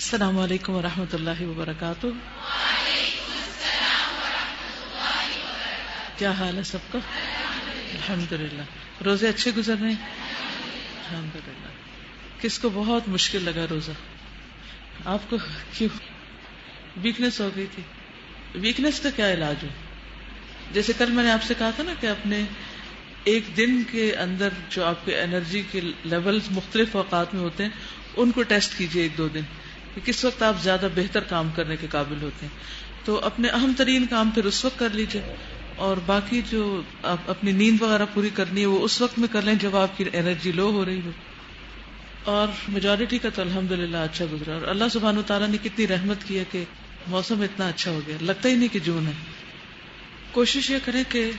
السلام علیکم ورحمۃ اللہ وبرکاتہ. کیا حال ہے سب کا؟ الحمدللہ. روزے اچھے گزر رہے ہیں؟ الحمدللہ. کس کو بہت مشکل لگا روزہ؟ آپ کو کیوں ویکنس ہو گئی تھی؟ ویکنس کا کیا علاج ہو؟ جیسے کل میں نے آپ سے کہا تھا نا کہ اپنے ایک دن کے اندر جو آپ کے انرجی کے لیولز مختلف اوقات میں ہوتے ہیں ان کو ٹیسٹ کیجئے ایک دو دن کہ کس وقت آپ زیادہ بہتر کام کرنے کے قابل ہوتے ہیں. تو اپنے اہم ترین کام پھر اس وقت کر لیجئے، اور باقی جو آپ اپنی نیند وغیرہ پوری کرنی ہے وہ اس وقت میں کر لیں جب آپ کی انرجی لو ہو رہی ہو. اور میجورٹی کا تو الحمدللہ اچھا گزرا، اور اللہ سبحانہ وتعالیٰ نے کتنی رحمت کی ہے کہ موسم اتنا اچھا ہو گیا، لگتا ہی نہیں کہ جون ہے. کوشش یہ کریں کہ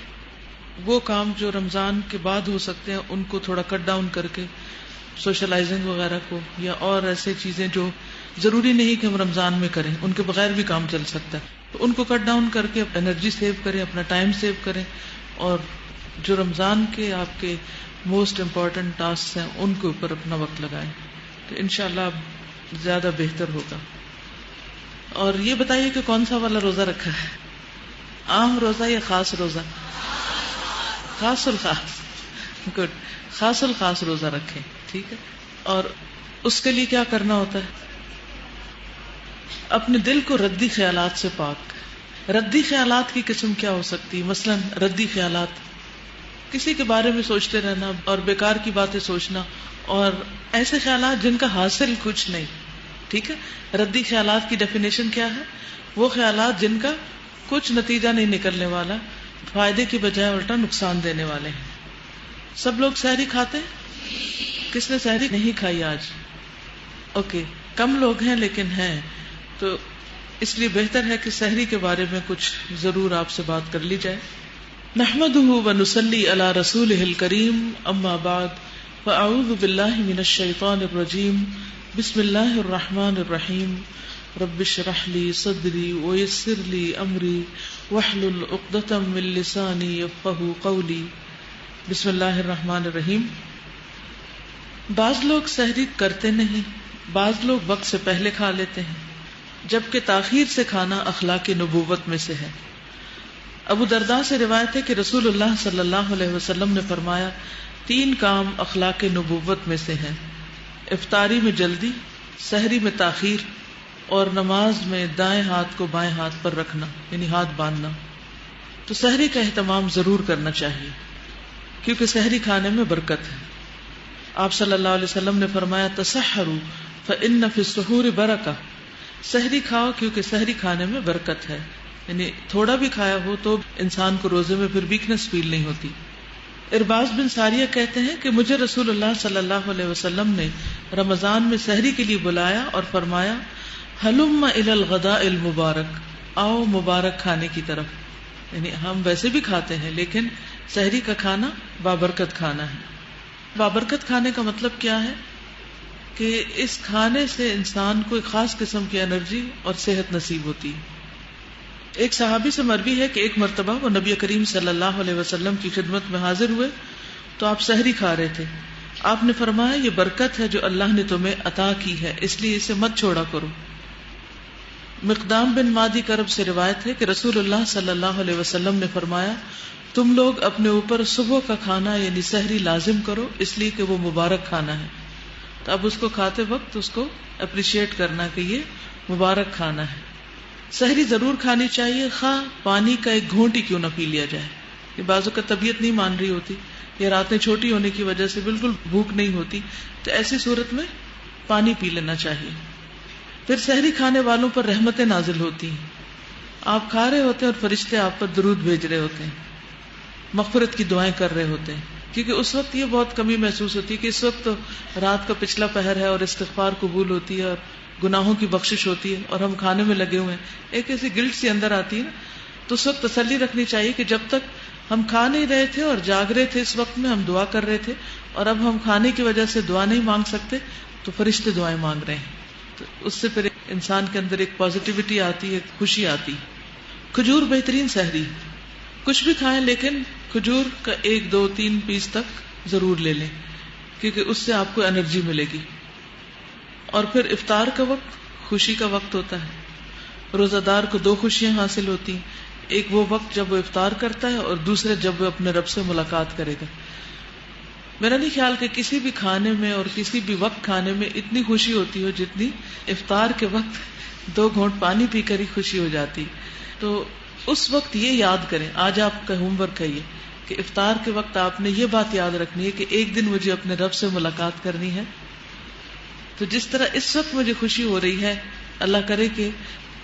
وہ کام جو رمضان کے بعد ہو سکتے ہیں ان کو تھوڑا کٹ ڈاؤن کر کے، سوشلائزنگ وغیرہ کو، یا اور ایسے چیزیں جو ضروری نہیں کہ ہم رمضان میں کریں، ان کے بغیر بھی کام چل سکتا ہے، تو ان کو کٹ ڈاؤن کر کے انرجی سیو کریں، اپنا ٹائم سیو کریں، اور جو رمضان کے آپ کے موسٹ امپورٹنٹ ٹاسک ہیں ان کے اوپر اپنا وقت لگائیں، تو انشاءاللہ زیادہ بہتر ہوگا. اور یہ بتائیے کہ کون سا والا روزہ رکھا ہے؟ عام روزہ یا خاص روزہ؟ خاص الخاص. گڈ. خاص الخاص روزہ رکھیں، ٹھیک ہے. اور اس کے لیے کیا کرنا ہوتا ہے؟ اپنے دل کو ردی خیالات سے پاک. ردی خیالات کی قسم کیا ہو سکتی ہے؟ مثلا ردی خیالات، کسی کے بارے میں سوچتے رہنا اور بیکار کی باتیں سوچنا، اور ایسے خیالات جن کا حاصل کچھ نہیں. ٹھیک ہے. ردی خیالات کی ڈیفینیشن کیا ہے؟ وہ خیالات جن کا کچھ نتیجہ نہیں نکلنے والا، فائدے کی بجائے الٹا نقصان دینے والے ہیں. سب لوگ سحری کھاتے ہیں؟ کس نے سحری نہیں کھائی آج؟ اوکے. کم لوگ ہیں لیکن ہیں، تو اس لیے بہتر ہے کہ سحری کے بارے میں کچھ ضرور آپ سے بات کر لی جائے. نحمده ونصلی علی رسولہ الکریم، اما بعد فاعوذ باللہ من الشیطان الرجیم. بسم اللہ الرحمن الرحیم. رب اشرح لی صدری ویسر لی امری واحلل عقدۃ من لسانی یفقہوا قولی. بسم اللہ الرحمن الرحیم. بعض لوگ سحری کرتے نہیں، بعض لوگ وقت سے پہلے کھا لیتے ہیں، جبکہ تاخیر سے کھانا اخلاق نبوت میں سے ہے. ابو درداء سے روایت ہے کہ رسول اللہ صلی اللہ علیہ وسلم نے فرمایا، 3 کام اخلاق نبوت میں سے ہیں: افطاری میں جلدی، سحری میں تاخیر، اور نماز میں دائیں ہاتھ کو بائیں ہاتھ پر رکھنا، یعنی ہاتھ باندھنا. تو سحری کا اہتمام ضرور کرنا چاہیے کیونکہ سحری کھانے میں برکت ہے. آپ صلی اللہ علیہ وسلم نے فرمایا، تسحروا فإن فی السحور برکہ. سحری کھاؤ کیونکہ سحری کھانے میں برکت ہے، یعنی تھوڑا بھی کھایا ہو تو انسان کو روزے میں پھر ویکنس فیل نہیں ہوتی. ارباز بن ساریہ کہتے ہیں کہ مجھے رسول اللہ صلی اللہ علیہ وسلم نے رمضان میں سحری کے لیے بلایا اور فرمایا، ہلم الی الغداء المبارک، آؤ مبارک کھانے کی طرف. یعنی ہم ویسے بھی کھاتے ہیں لیکن سحری کا کھانا بابرکت کھانا ہے. بابرکت کھانے کا مطلب کیا ہے؟ کہ اس کھانے سے انسان کو ایک خاص قسم کی انرجی اور صحت نصیب ہوتی ہے. ایک صحابی سے مروی ہے کہ ایک مرتبہ وہ نبی کریم صلی اللہ علیہ وسلم کی خدمت میں حاضر ہوئے تو آپ سحری کھا رہے تھے. آپ نے فرمایا، یہ برکت ہے جو اللہ نے تمہیں عطا کی ہے، اس لیے اسے مت چھوڑا کرو. مقدام بن مادی کرب سے روایت ہے کہ رسول اللہ صلی اللہ علیہ وسلم نے فرمایا، تم لوگ اپنے اوپر صبح کا کھانا یعنی سحری لازم کرو، اس لیے کہ وہ مبارک کھانا ہے. تو اب اس کو کھاتے وقت اس کو اپریشیٹ کرنا کہ یہ مبارک کھانا ہے. سحری ضرور کھانی چاہیے، خواہ پانی کا ایک گھونٹ ہی کیوں نہ پی لیا جائے. یہ بعضوں کا طبیعت نہیں مان رہی ہوتی یا راتیں چھوٹی ہونے کی وجہ سے بالکل بھوک نہیں ہوتی، تو ایسی صورت میں پانی پی لینا چاہیے. پھر سحری کھانے والوں پر رحمتیں نازل ہوتی ہیں. آپ کھا رہے ہوتے ہیں اور فرشتے آپ پر درود بھیج رہے ہوتے ہیں، مغفرت کی دعائیں کر رہے ہوتے ہیں، کیونکہ اس وقت یہ بہت کمی محسوس ہوتی ہے کہ اس وقت تو رات کا پچھلا پہر ہے اور استغفار قبول ہوتی ہے اور گناہوں کی بخشش ہوتی ہے، اور ہم کھانے میں لگے ہوئے ہیں. ایک ایسی گلٹ سی اندر آتی ہے نا، تو اس وقت تسلی رکھنی چاہیے کہ جب تک ہم کھا نہیں رہے تھے اور جاگ رہے تھے اس وقت میں ہم دعا کر رہے تھے، اور اب ہم کھانے کی وجہ سے دعا نہیں مانگ سکتے تو فرشتے دعائیں مانگ رہے ہیں. تو اس سے پھر انسان کے اندر ایک پازیٹیوٹی آتی ہے، خوشی آتی. کھجور بہترین سحری. کچھ بھی کھائیں لیکن کھجور کا 1 2 3 پیس تک ضرور لے لیں کیونکہ اس سے آپ کو انرجی ملے گی. اور پھر افطار کا وقت خوشی کا وقت ہوتا ہے. روزہ دار کو 2 خوشیاں حاصل ہوتی ہیں. ایک وہ وقت جب وہ افطار کرتا ہے اور دوسرے جب وہ اپنے رب سے ملاقات کرے گا. میرا نہیں خیال کہ کسی بھی کھانے میں اور کسی بھی وقت کھانے میں اتنی خوشی ہوتی ہو جتنی افطار کے وقت 2 گھونٹ پانی پی کر ہی خوشی ہو جاتی. تو اس وقت یہ یاد کریں, آج آپ کا ہوم ورک ہے یہ, کہ افطار کے وقت آپ نے یہ بات یاد رکھنی ہے کہ ایک دن مجھے اپنے رب سے ملاقات کرنی ہے. تو جس طرح اس وقت مجھے خوشی ہو رہی ہے, اللہ کرے کہ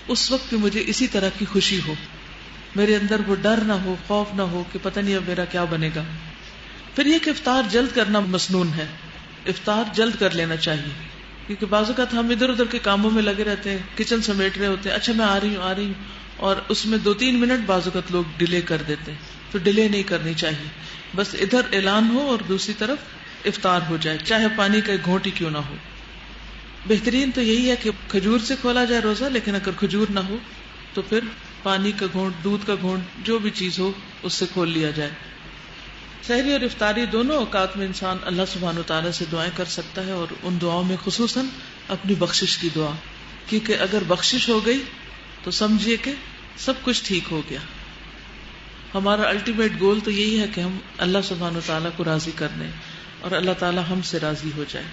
اس وقت بھی مجھے اسی طرح کی خوشی ہو, میرے اندر وہ ڈر نہ ہو, خوف نہ ہو کہ پتہ نہیں اب میرا کیا بنے گا. پھر یہ کہ افطار جلد کرنا مسنون ہے, افطار جلد کر لینا چاہیے, کیونکہ بعض اوقات ہم ادھر ادھر کے کاموں میں لگے رہتے ہیں, کچن سمیٹ رہے ہوتے ہیں, اچھا میں آ رہی ہوں, اور اس میں 2-3 منٹ بعض اوقات لوگ ڈیلے کر دیتے ہیں. تو ڈیلے نہیں کرنی چاہیے, بس ادھر اعلان ہو اور دوسری طرف افطار ہو جائے, چاہے پانی کا گھونٹ ہی کیوں نہ ہو. بہترین تو یہی ہے کہ کھجور سے کھولا جائے روزہ, لیکن اگر کھجور نہ ہو تو پھر پانی کا گھونٹ, دودھ کا گھونٹ, جو بھی چیز ہو اس سے کھول لیا جائے. سحری اور افطاری دونوں اوقات میں انسان اللہ سبحانہ وتعالیٰ سے دعائیں کر سکتا ہے, اور ان دعاؤں میں خصوصاً اپنی بخشش کی دعا, کیونکہ اگر بخشش ہو گئی تو سمجھیے کہ سب کچھ ٹھیک ہو گیا. ہمارا الٹیمیٹ گول تو یہی ہے کہ ہم اللہ سبحانہ وتعالیٰ کو راضی کرنے اور اللہ تعالیٰ ہم سے راضی ہو جائے.